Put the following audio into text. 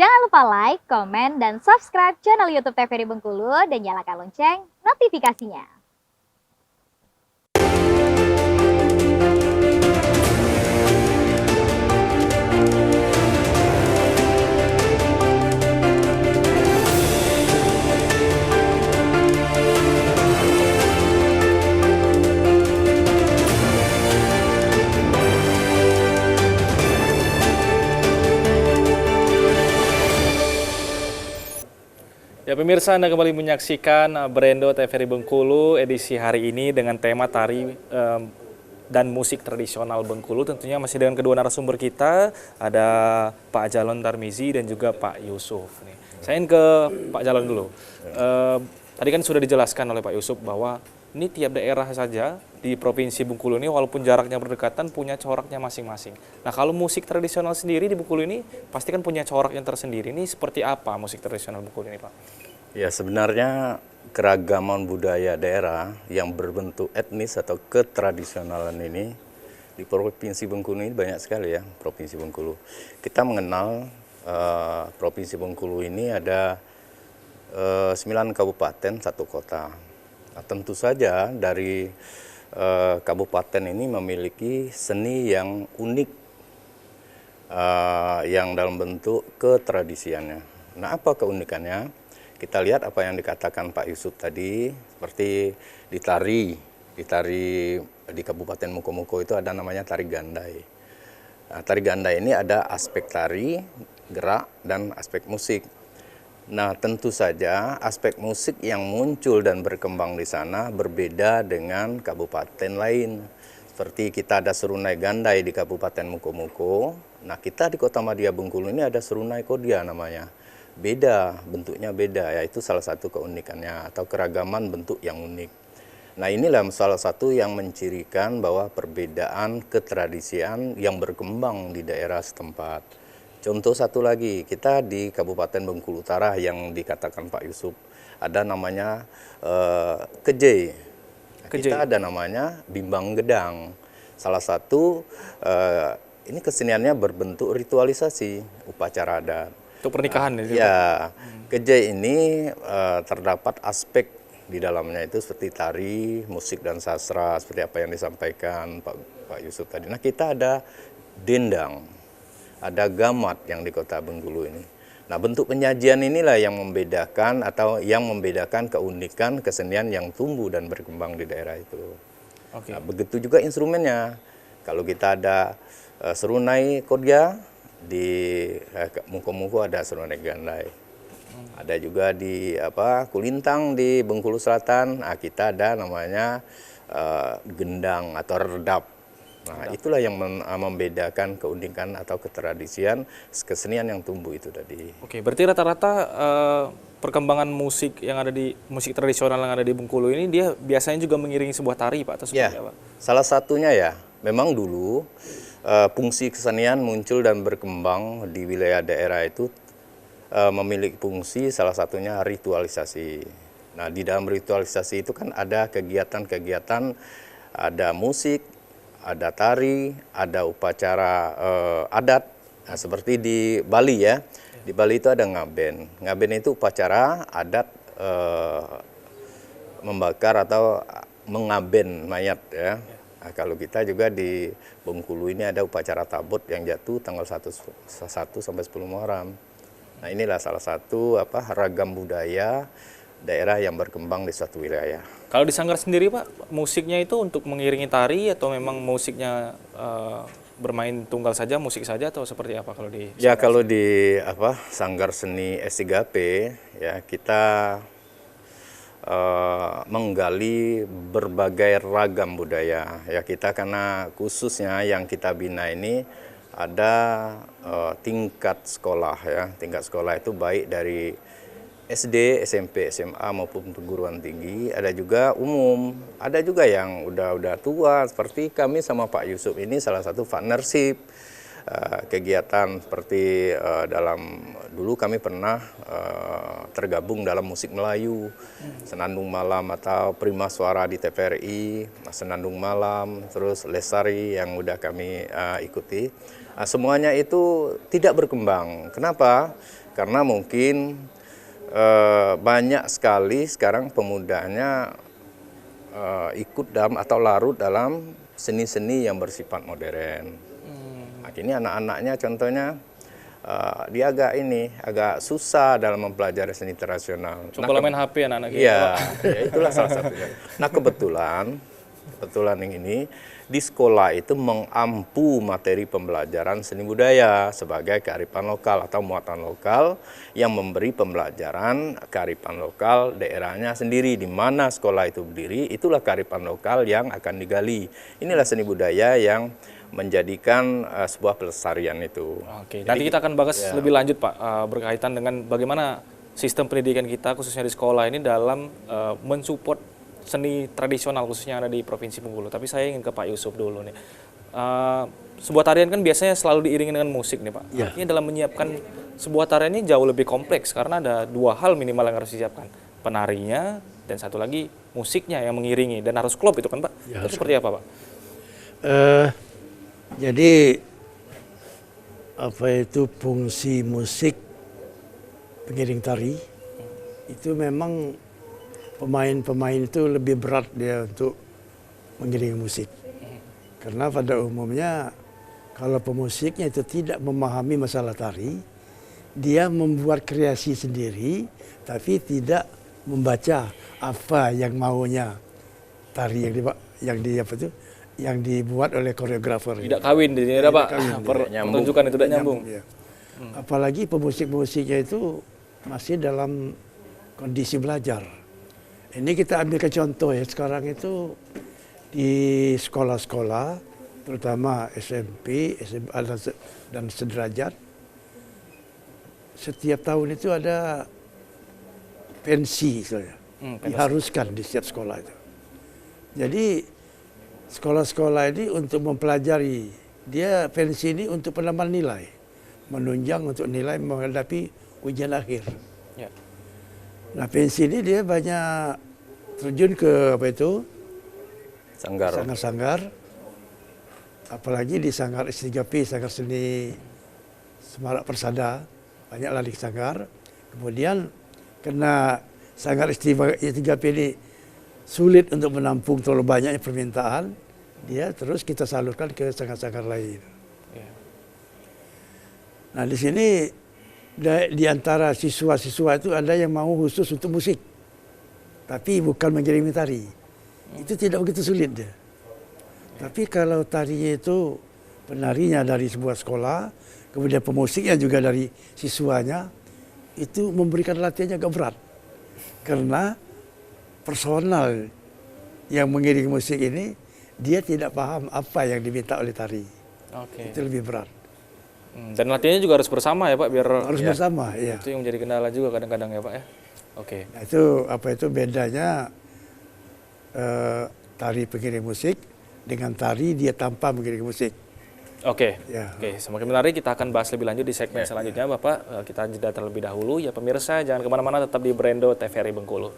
Jangan lupa like, komen, dan subscribe channel YouTube TVRI Bengkulu dan nyalakan lonceng notifikasinya. Ya pemirsa, Anda kembali menyaksikan Brendo TVRI Bengkulu edisi hari ini dengan tema tari dan musik tradisional Bengkulu. Tentunya masih dengan kedua narasumber kita, ada Pak Jalon Tarmizi dan juga Pak Yusuf. Saya ingin ke Pak Jalon dulu. Tadi kan sudah dijelaskan oleh Pak Yusuf bahwa ini tiap daerah saja di Provinsi Bengkulu ini walaupun jaraknya berdekatan punya coraknya masing-masing. Nah kalau musik tradisional sendiri di Bengkulu ini pasti kan punya corak yang tersendiri. Ini seperti apa musik tradisional Bengkulu ini Pak? Ya sebenarnya keragaman budaya daerah yang berbentuk etnis atau ketradisionalan ini di Provinsi Bengkulu ini banyak sekali ya, Provinsi Bengkulu. Kita mengenal Provinsi Bengkulu ini ada 9 kabupaten, 1 kota. Nah, tentu saja dari kabupaten ini memiliki seni yang unik yang dalam bentuk ketradisiannya. Nah apa keunikannya? Kita lihat apa yang dikatakan Pak Yusuf tadi, seperti di tari di Kabupaten Mukomuko itu ada namanya tari gandai. Nah, tari gandai ini ada aspek tari, gerak, dan aspek musik. Nah tentu saja aspek musik yang muncul dan berkembang di sana berbeda dengan kabupaten lain. Seperti kita ada serunai gandai di Kabupaten Mukomuko, nah kita di Kota Madya Bengkulu ini ada serunai kodia namanya. Beda, bentuknya beda, ya itu salah satu keunikannya atau keragaman bentuk yang unik. Nah inilah salah satu yang mencirikan bahwa perbedaan ketradisian yang berkembang di daerah setempat. Contoh satu lagi, kita di Kabupaten Bengkulu Utara yang dikatakan Pak Yusuf, ada namanya kejei. Kita ada namanya bimbang gedang. Salah satu ini keseniannya berbentuk ritualisasi upacara adat. Untuk pernikahan ya, kejei ini terdapat aspek di dalamnya itu seperti tari, musik dan sastra seperti apa yang disampaikan Pak Yusuf tadi. Nah kita ada dendang, ada gamat yang di Kota Bengkulu ini. Nah bentuk penyajian inilah yang membedakan atau yang membedakan keunikan kesenian yang tumbuh dan berkembang di daerah itu. Oke. Nah, begitu juga instrumennya. Kalau kita ada serunai kodia, di Muko-Muko ada serunai gandai. Ada juga di Kulintang di Bengkulu Selatan, nah, kita ada namanya gendang atau redap. Nah, itulah yang membedakan keunikan atau ketradisian kesenian yang tumbuh itu tadi. Oke, berarti rata-rata perkembangan musik yang ada di musik tradisional yang ada di Bengkulu ini dia biasanya juga mengiringi sebuah tari Pak atau seperti apa? Salah satunya ya, memang dulu fungsi kesenian muncul dan berkembang di wilayah daerah itu memiliki fungsi salah satunya ritualisasi. Nah di dalam ritualisasi itu kan ada kegiatan-kegiatan, ada musik, ada tari, ada upacara adat. Nah, seperti di Bali ya, di Bali itu ada ngaben. Ngaben itu upacara adat membakar atau mengaben mayat ya. Nah, kalau kita juga di Bengkulu ini ada upacara tabut yang jatuh tanggal 1 sampai 10 Muharram. Nah inilah salah satu ragam budaya daerah yang berkembang di suatu wilayah. Kalau di Sanggar sendiri Pak, musiknya itu untuk mengiringi tari atau memang musiknya bermain tunggal saja, musik saja atau seperti apa kalau di Sanggar? Ya kalau di Sanggar Seni S3P ya kita menggali berbagai ragam budaya ya kita karena khususnya yang kita bina ini ada tingkat sekolah ya, tingkat sekolah itu baik dari SD, SMP, SMA maupun perguruan tinggi, ada juga umum, ada juga yang udah tua seperti kami sama Pak Yusuf ini salah satu partnership kegiatan seperti dulu kami pernah tergabung dalam musik Melayu, Senandung Malam atau Prima Suara di TVRI, Senandung Malam, terus Lesari yang udah kami ikuti. Semuanya itu tidak berkembang. Kenapa? Karena mungkin banyak sekali sekarang pemudanya ikut dalam atau larut dalam seni-seni yang bersifat modern. Ini anak-anaknya contohnya dia agak susah dalam mempelajari seni tradisional. Coba main HP anak-anak gitu. Iya, ya itulah salah satunya. Nah kebetulan yang ini di sekolah itu mengampu materi pembelajaran seni budaya sebagai kearifan lokal atau muatan lokal yang memberi pembelajaran kearifan lokal daerahnya sendiri. Di mana sekolah itu berdiri, itulah kearifan lokal yang akan digali. Inilah seni budaya yang menjadikan sebuah pelestarian itu. Oke, nanti kita akan bahas lebih lanjut Pak, berkaitan dengan bagaimana sistem pendidikan kita khususnya di sekolah ini dalam mensupport seni tradisional khususnya yang ada di Provinsi Bengkulu. Tapi saya ingin ke Pak Yusuf dulu nih. Sebuah tarian kan biasanya selalu diiringi dengan musik nih Pak. Ya. Artinya dalam menyiapkan sebuah tarian ini jauh lebih kompleks karena ada dua hal minimal yang harus disiapkan. Penarinya dan satu lagi musiknya yang mengiringi dan harus klop itu kan Pak. Ya, Itu seperti apa Pak? Jadi fungsi musik pengiring tari itu memang pemain-pemain itu lebih berat dia untuk mengiringi musik. Karena pada umumnya kalau pemusiknya itu tidak memahami masalah tari, dia membuat kreasi sendiri tapi tidak membaca apa yang maunya tari yang dibuat oleh koreografer. Tidak kawin di sini ada Pak. Pertunjukan itu tidak nyambung. Ya. Apalagi pemusik-pemusiknya itu masih dalam kondisi belajar. Ini kita ambil contoh ya, sekarang itu di sekolah-sekolah, terutama SMP, SMA dan sederajat, setiap tahun itu ada pensi, diharuskan di setiap sekolah itu. Jadi sekolah-sekolah ini untuk mempelajari, dia pensi ini untuk penambahan nilai, menunjang untuk nilai menghadapi ujian akhir. Ya. Nah pensi ini dia banyak terjun ke sanggar-sanggar, apalagi di sanggar S3P, sanggar seni Semarak Persada, banyak lari sanggar. Kemudian karena sanggar S3P ini sulit untuk menampung terlalu banyaknya permintaan, dia terus kita salurkan ke sanggar-sanggar lain. Ya. Nah di sini di antara siswa-siswa itu ada yang mau khusus untuk musik, tapi bukan mengiringi tari. Itu tidak begitu sulit dia. Tapi kalau tarinya itu penarinya dari sebuah sekolah, kemudian pemusiknya juga dari siswanya, itu memberikan latihannya agak berat. Karena personal yang mengiringi musik ini, dia tidak paham apa yang diminta oleh tari. Oke. Itu lebih berat. Dan latihannya juga harus bersama ya Pak, biar Harus bersama, ya. itu yang menjadi kendala juga kadang-kadang ya Pak ya. Oke. Nah, itu bedanya tari pengiring musik dengan tari dia tanpa mengiring musik. Oke. Ya. Oke, semakin menarik, kita akan bahas lebih lanjut di segmen selanjutnya Bapak. Kita jeda terlebih dahulu ya pemirsa, jangan kemana-mana, tetap di Brendo TVRI Bengkulu.